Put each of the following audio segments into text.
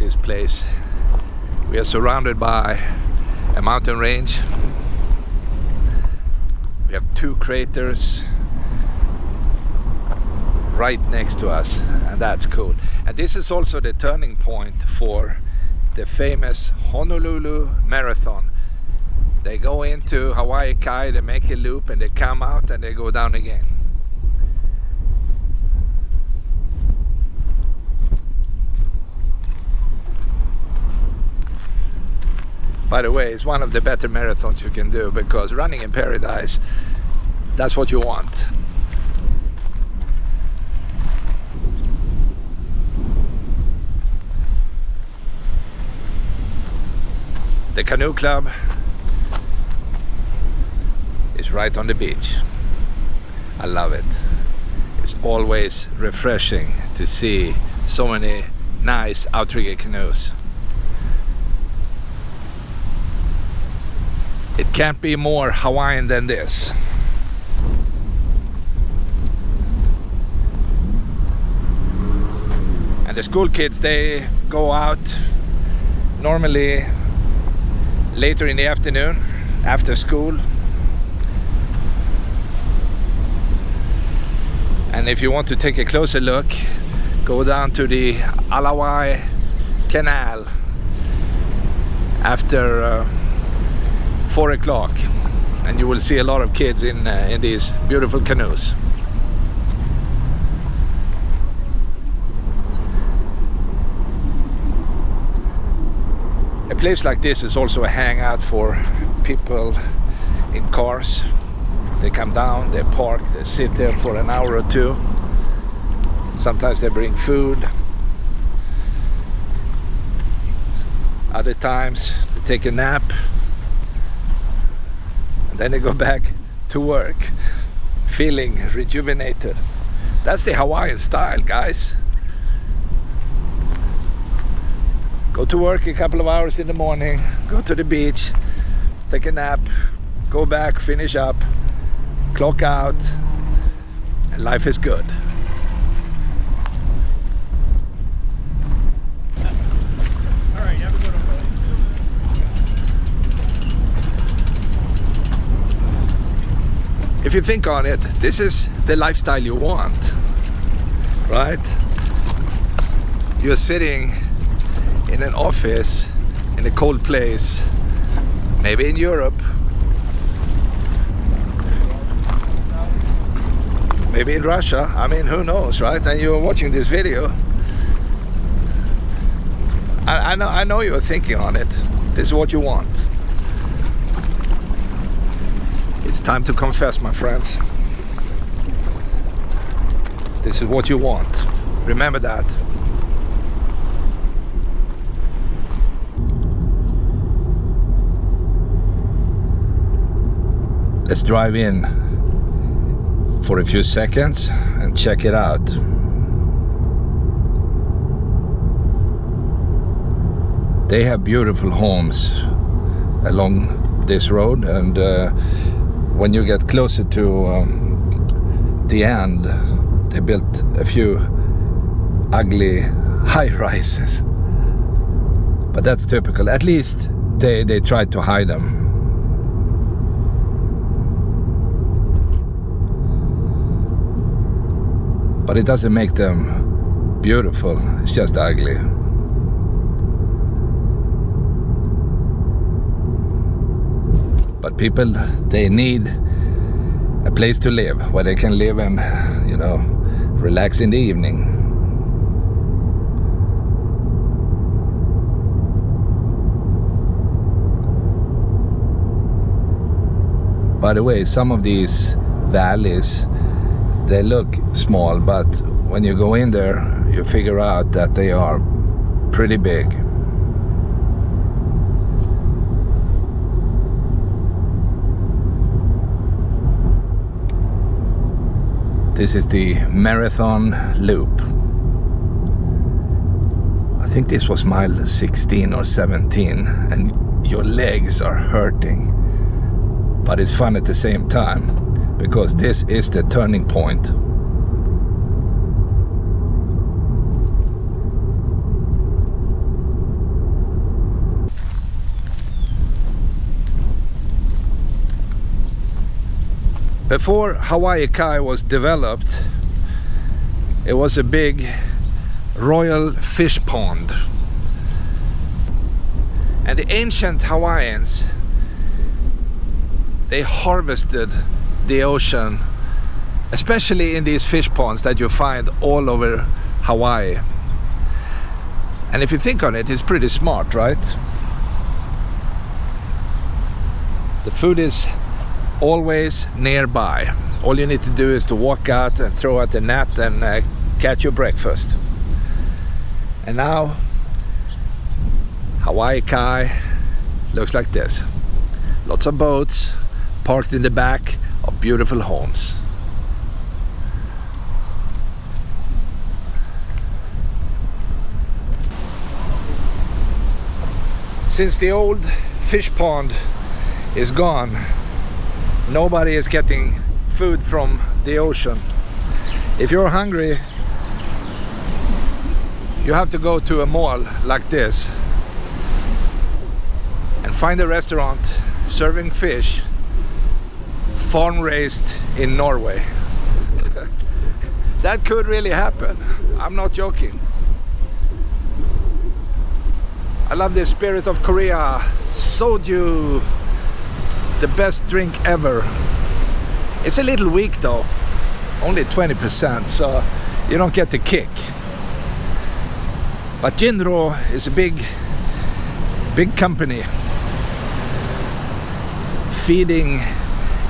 this place. We are surrounded by a mountain range. We have 2 craters right next to us, and that's cool. And this is also the turning point for the famous Honolulu Marathon. They go into Hawai'i, they make a loop, and they come out and they go down again. By the way, it's one of the better marathons you can do, because running in paradise, that's what you want. The canoe club is right on the beach. I love it. It's always refreshing to see so many nice outrigger canoes. It can't be more Hawaiian than this. And the school kids, they go out normally later in the afternoon after school. And if you want to take a closer look, go down to the Alawai Canal after 4 o'clock, and you will see a lot of kids in these beautiful canoes. A place like this is also a hangout for people in cars. They come down, they park, they sit there for an hour or 2. Sometimes they bring food. Other times they take a nap. Then they go back to work, feeling rejuvenated. That's the Hawaiian style, guys. Go to work a couple of hours in the morning, go to the beach, take a nap, go back, finish up, clock out, and life is good. If you think on it, this is the lifestyle you want, right? You're sitting in an office in a cold place, maybe in Europe, maybe in Russia. I mean, who knows, right? And you're watching this video. I know you're thinking on it. This is what you want. It's time to confess, my friends. This is what you want. Remember that. Let's drive in for a few seconds and check it out. They have beautiful homes along this road, and when you get closer to the end, they built a few ugly high-rises. But that's typical. At least they tried to hide them. But it doesn't make them beautiful. It's just ugly. But people, they need a place to live where they can live and, relax in the evening. By the way, some of these valleys, they look small, but when you go in there, you figure out that they are pretty big. This is the marathon loop. I think this was mile 16 or 17, and your legs are hurting. But it's fun at the same time, because this is the turning point. Before Hawai'i was developed, it was a big royal fish pond. And the ancient Hawaiians, they harvested the ocean, especially in these fish ponds that you find all over Hawaii. And if you think on it, it's pretty smart, right? The food is always nearby. All you need to do is to walk out and throw out the net and catch your breakfast. And now Hawai'i looks like this. Lots of boats parked in the back of beautiful homes. Since the old fish pond is gone, nobody is getting food from the ocean. If you're hungry, you have to go to a mall like this and find a restaurant serving fish farm raised in Norway. That could really happen. I'm not joking. I love the spirit of Korea. Soju, the best drink ever. It's a little weak though, only 20%, so you don't get the kick. But Jinro is a big company feeding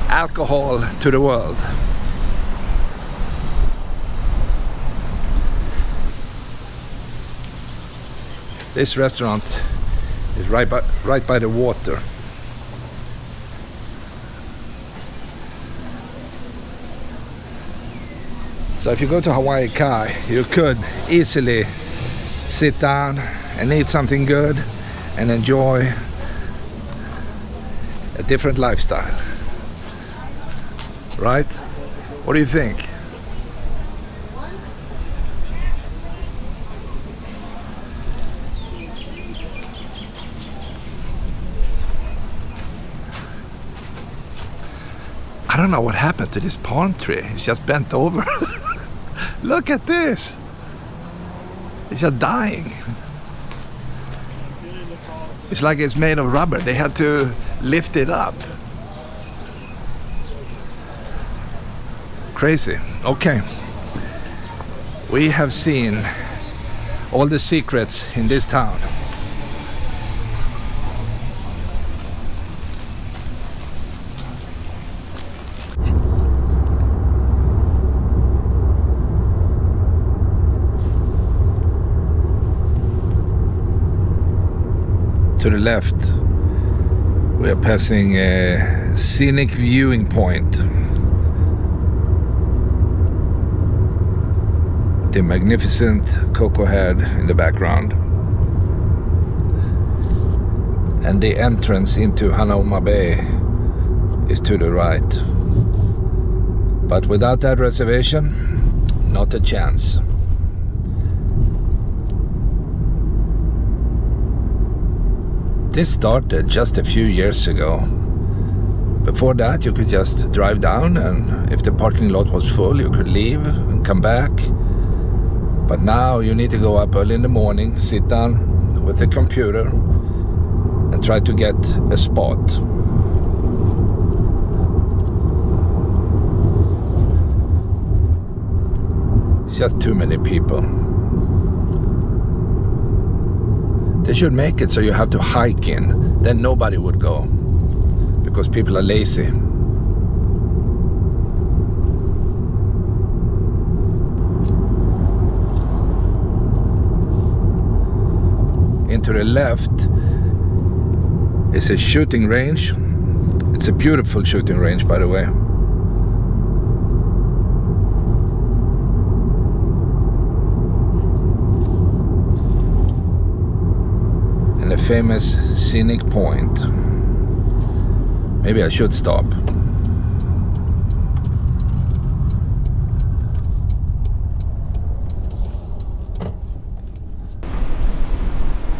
alcohol to the world. This restaurant is right by the water. So if you go to Hawai'i, you could easily sit down and eat something good and enjoy a different lifestyle. Right? What do you think? I don't know what happened to this palm tree. It's just bent over. Look at this. It's just dying. It's like it's made of rubber. They had to lift it up. Crazy. Okay. We have seen all the secrets in this town. To the left, we are passing a scenic viewing point with the magnificent Cocoa Head in the background, and the entrance into Hanauma Bay is to the right. But without that reservation, not a chance. This started just a few years ago. Before that, you could just drive down, and if the parking lot was full, you could leave and come back. But now you need to go up early in the morning, sit down with a computer and try to get a spot. It's just too many people. They should make it so you have to hike in. Then nobody would go, because people are lazy. Into the left is a shooting range. It's a beautiful shooting range, by the way. A famous scenic point. Maybe I should stop.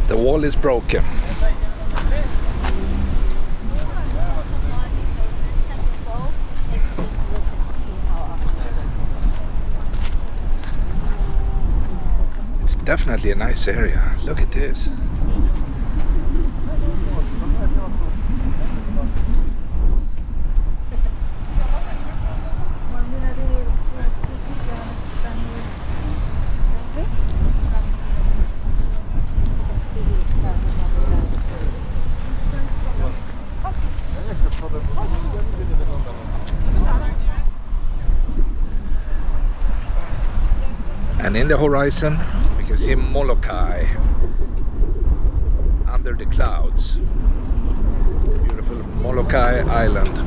The wall is broken. definitely a nice area. Look at this. And in the horizon, we can see Molokai under the clouds. The beautiful Molokai Island.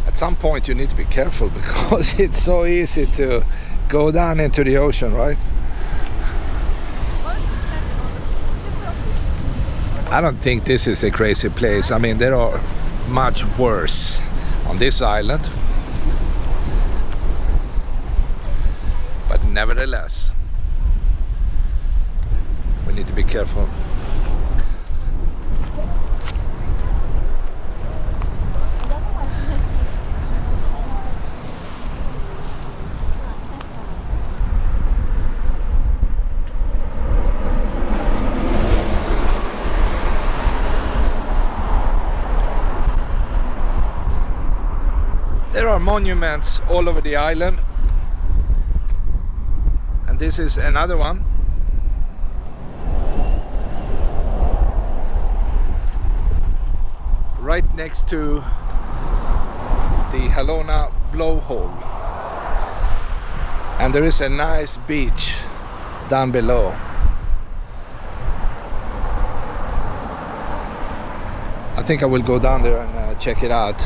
At some point you need to be careful because it's so easy to go down into the ocean, right? I don't think this is a crazy place. I mean, there are much worse on this island. But nevertheless, we need to be careful. There are monuments all over the island, and this is another one. Right next to the Halona blowhole, and there is a nice beach down below. I think I will go down there and check it out.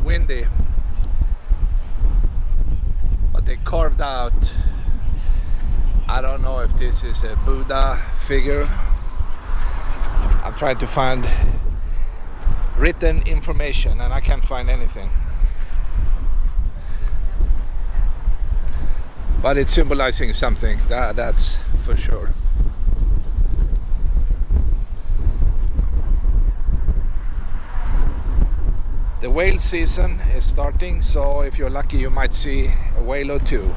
Windy, but they carved out, I don't know if this is a Buddha figure. I'm trying to find written information and I can't find anything, but it's symbolizing something, that's for sure. The whale season is starting, so if you're lucky you might see a whale or two.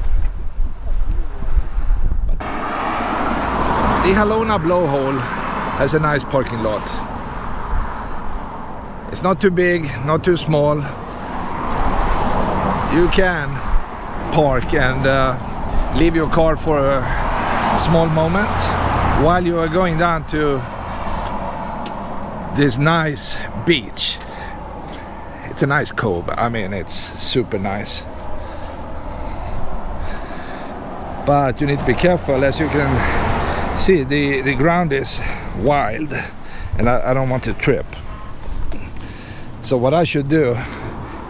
The Halona blowhole has a nice parking lot. It's not too big, not too small. You can park and leave your car for a small moment while you are going down to this nice beach. It's a nice cove. I mean, it's super nice. But you need to be careful. As you can see, the ground is wild and I don't want to trip. So what I should do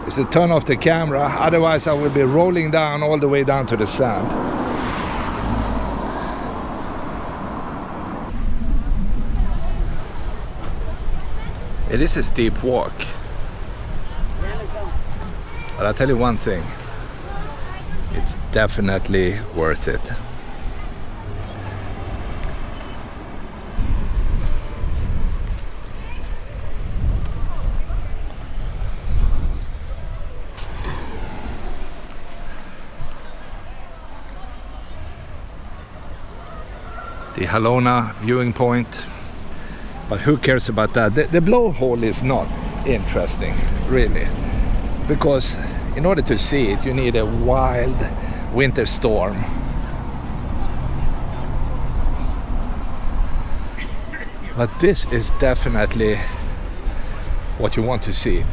is to turn off the camera, otherwise I will be rolling down all the way down to the sand. It is a steep walk. But I'll tell you one thing, it's definitely worth it. The Halona viewing point, but who cares about that? The blowhole is not interesting, really. Because in order to see it, you need a wild winter storm. But this is definitely what you want to see.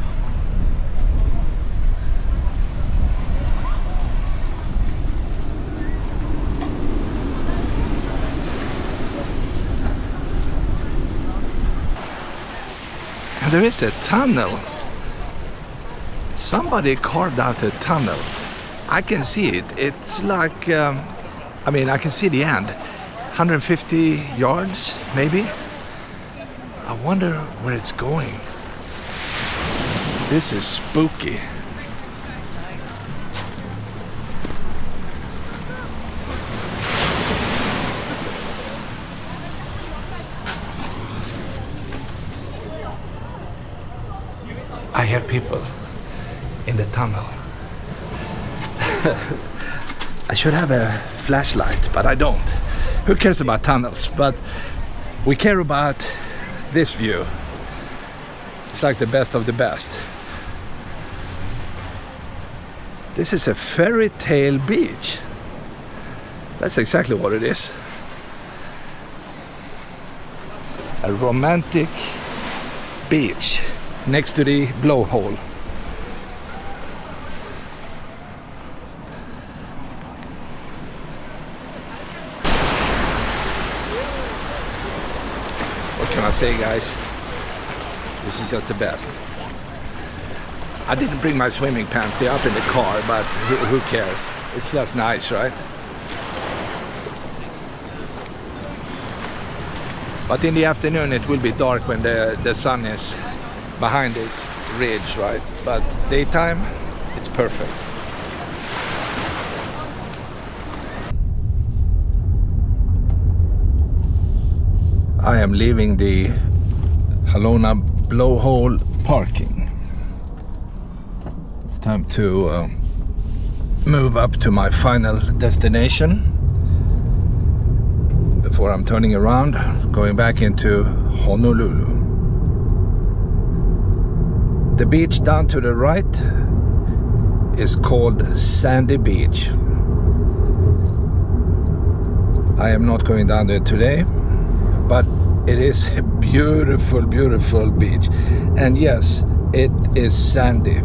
There is a tunnel. Somebody carved out a tunnel. I can see it. It's like, I can see the end. 150 yards, maybe? I wonder where it's going. This is spooky. I hear people in the tunnel. I should have a flashlight, but I don't. Who cares about tunnels? But we care about this view. It's like the best of the best. This is a fairy tale beach. That's exactly what it is. A romantic beach next to the blowhole. What can I say, guys? This is just the best. I didn't bring my swimming pants, they're up in the car, but who cares? It's just nice, right? But in the afternoon it will be dark when the sun is behind this ridge, right? But daytime, it's perfect. I am leaving the Halona blowhole parking. It's time to move up to my final destination before I'm turning around, going back into Honolulu. The beach down to the right is called Sandy Beach. I am not going down there today, but it is a beautiful, beautiful beach. And yes, it is sandy.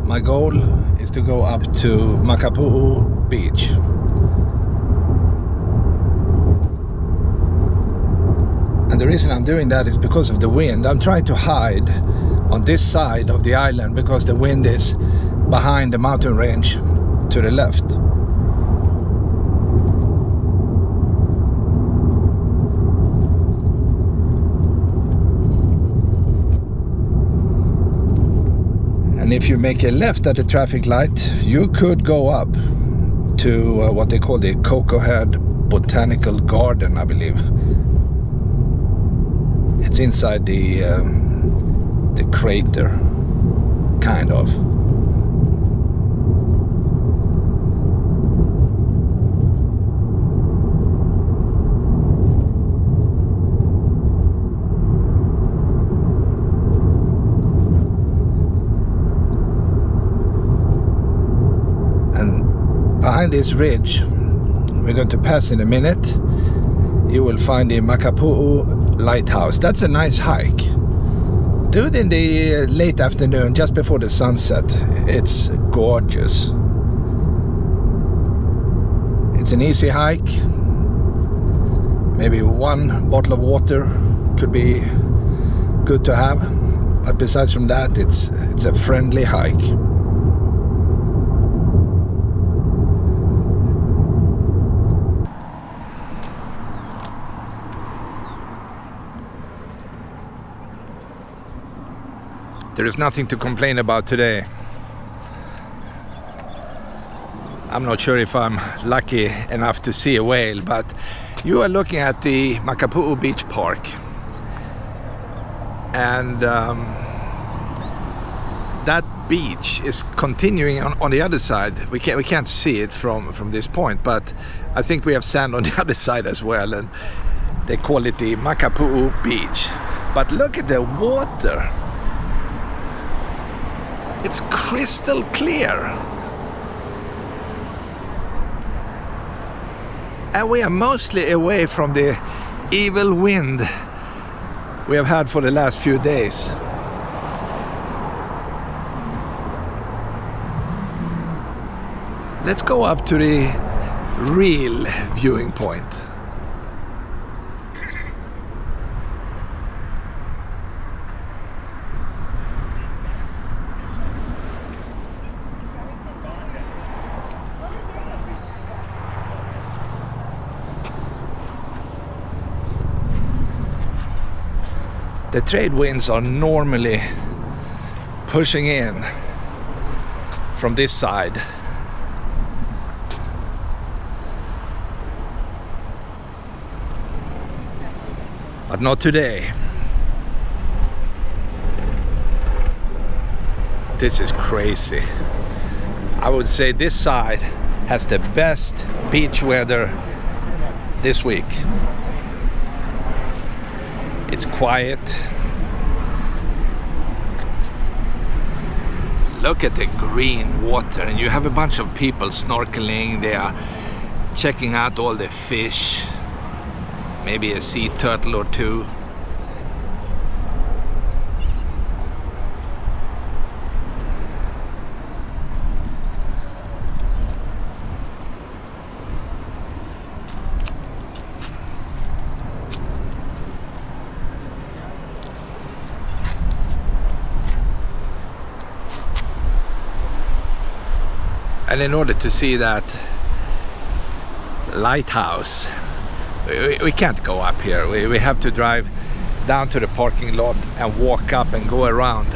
My goal is to go up to Makapu'u beach. And the reason I'm doing that is because of the wind. I'm trying to hide on this side of the island because the wind is behind the mountain range to the left. And if you make a left at the traffic light, you could go up to what they call the Cocoa Head Botanical Garden, I believe. It's inside the crater, kind of. Behind this ridge, we're going to pass in a minute, you will find the Makapu'u lighthouse. That's a nice hike. Do it in the late afternoon, just before the sunset. It's gorgeous. It's an easy hike. Maybe one bottle of water could be good to have. But besides from that, it's a friendly hike. There is nothing to complain about today. I'm not sure if I'm lucky enough to see a whale, but you are looking at the Makapu'u Beach Park. And that beach is continuing on the other side. We can't see it from this point, but I think we have sand on the other side as well, and they call it the Makapu'u Beach. But look at the water. It's crystal clear. And we are mostly away from the evil wind we have had for the last few days. Let's go up to the real viewing point. The trade winds are normally pushing in from this side. But not today. This is crazy. I would say this side has the best beach weather this week. It's quiet. Look at the green water, and you have a bunch of people snorkeling. They are checking out all the fish, maybe a sea turtle or two. And in order to see that lighthouse, we can't go up here. We have to drive down to the parking lot and walk up and go around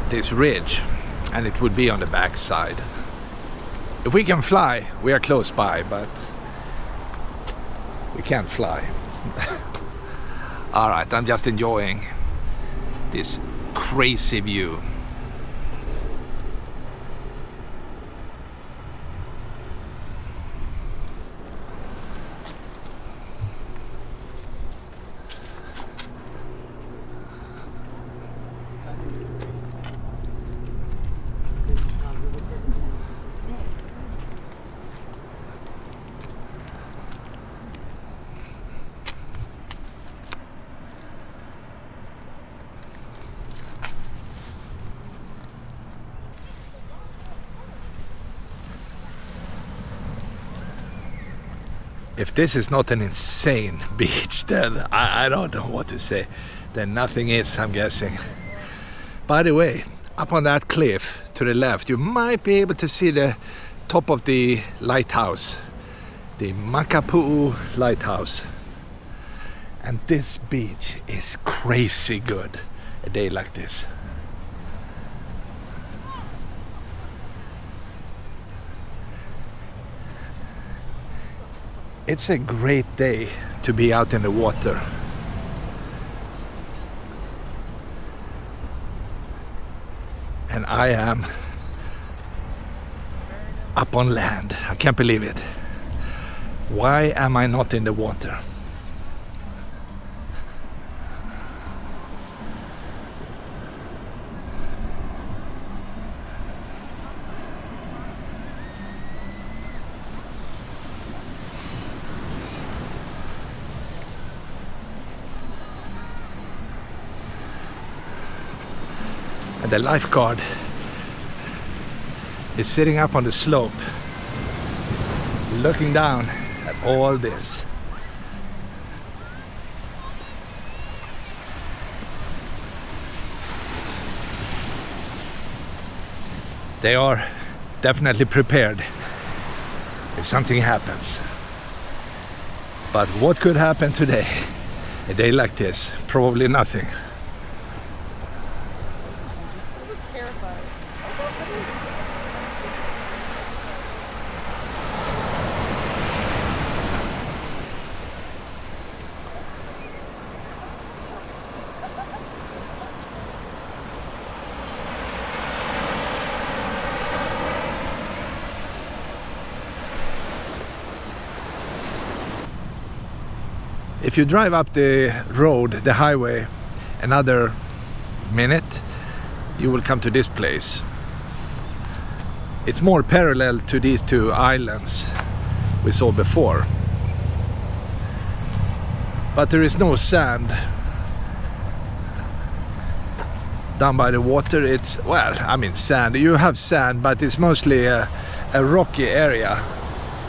this ridge, and it would be on the back side. If we can fly, we are close by, but we can't fly. All right, I'm just enjoying this crazy view. If this is not an insane beach, then I don't know what to say. Then nothing is, I'm guessing. By the way, up on that cliff to the left, you might be able to see the top of the lighthouse, the Makapu'u lighthouse. And this beach is crazy good a day like this. It's a great day to be out in the water. And I am up on land. I can't believe it. Why am I not in the water? And the lifeguard is sitting up on the slope, looking down at all this. They are definitely prepared if something happens. But what could happen today? A day like this? Probably nothing. If you drive up the road, the highway, another minute, you will come to this place. It's more parallel to these two islands we saw before. But there is no sand down by the water. It's, well, I mean sand. You have sand, but it's mostly a rocky area.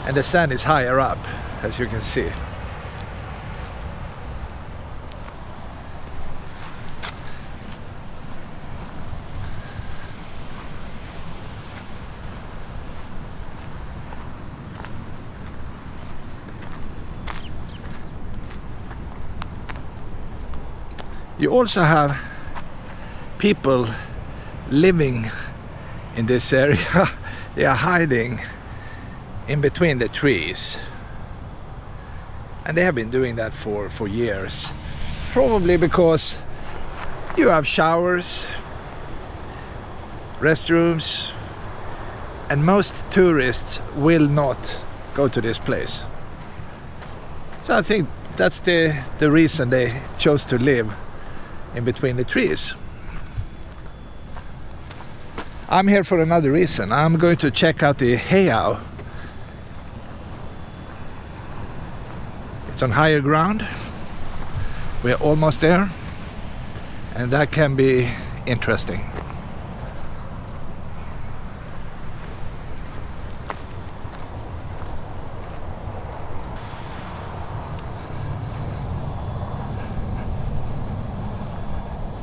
And the sand is higher up, as you can see. You also have people living in this area. They are hiding in between the trees. And they have been doing that for years. Probably because you have showers, restrooms, and most tourists will not go to this place. So I think that's the reason they chose to live in between the trees. I'm here for another reason. I'm going to check out the heiau. It's on higher ground. We're almost there, and that can be interesting.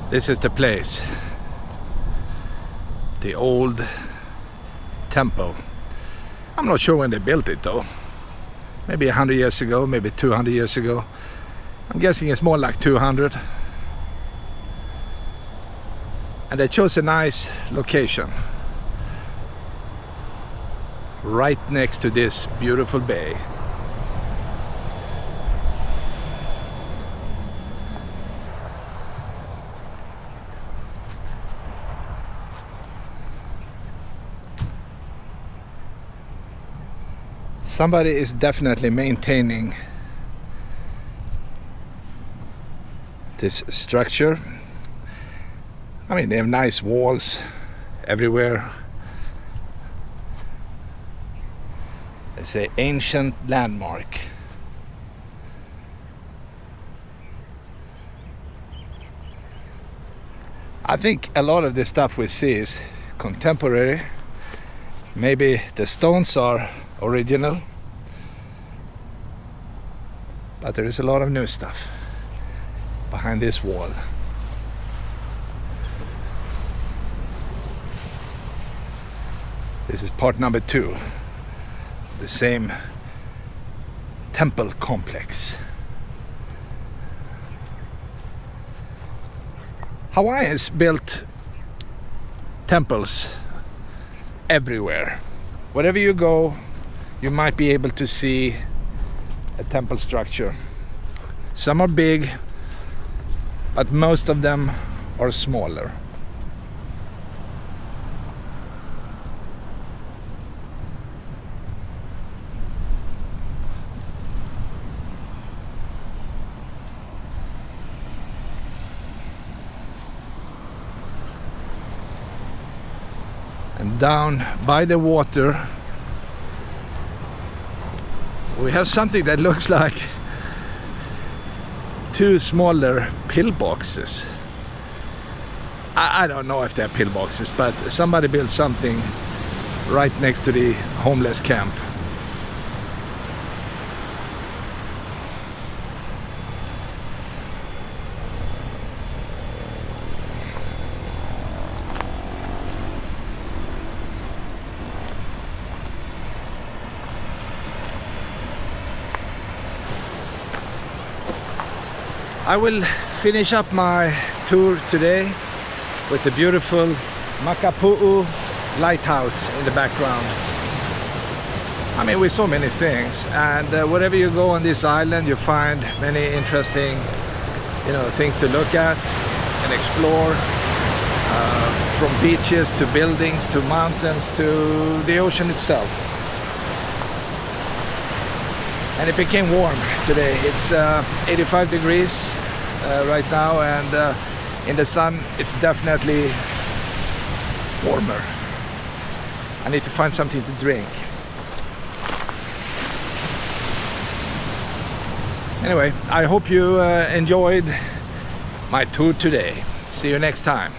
This is the place, the old temple. I'm not sure when they built it though. Maybe 100 years ago, maybe 200 years ago. I'm guessing it's more like 200. And they chose a nice location, right next to this beautiful bay. Somebody is definitely maintaining this structure. I mean, they have nice walls everywhere. It's an ancient landmark. I think a lot of the stuff we see is contemporary. Maybe the stones are original, but there is a lot of new stuff behind this wall. This is part number 2, the same temple complex. Hawaiians built temples everywhere. Wherever you go, you might be able to see a temple structure. Some are big, but most of them are smaller. And down by the water, we have something that looks like 2 smaller pillboxes. I don't know if they're pillboxes, but somebody built something right next to the homeless camp. I will finish up my tour today with the beautiful Makapu'u lighthouse in the background. I mean, we saw many things, and wherever you go on this island, you find many interesting, things to look at and explore. From beaches to buildings to mountains to the ocean itself. And it became warm today. It's 85 degrees right now, and in the sun it's definitely warmer. I need to find something to drink. Anyway, I hope you enjoyed my tour today. See you next time.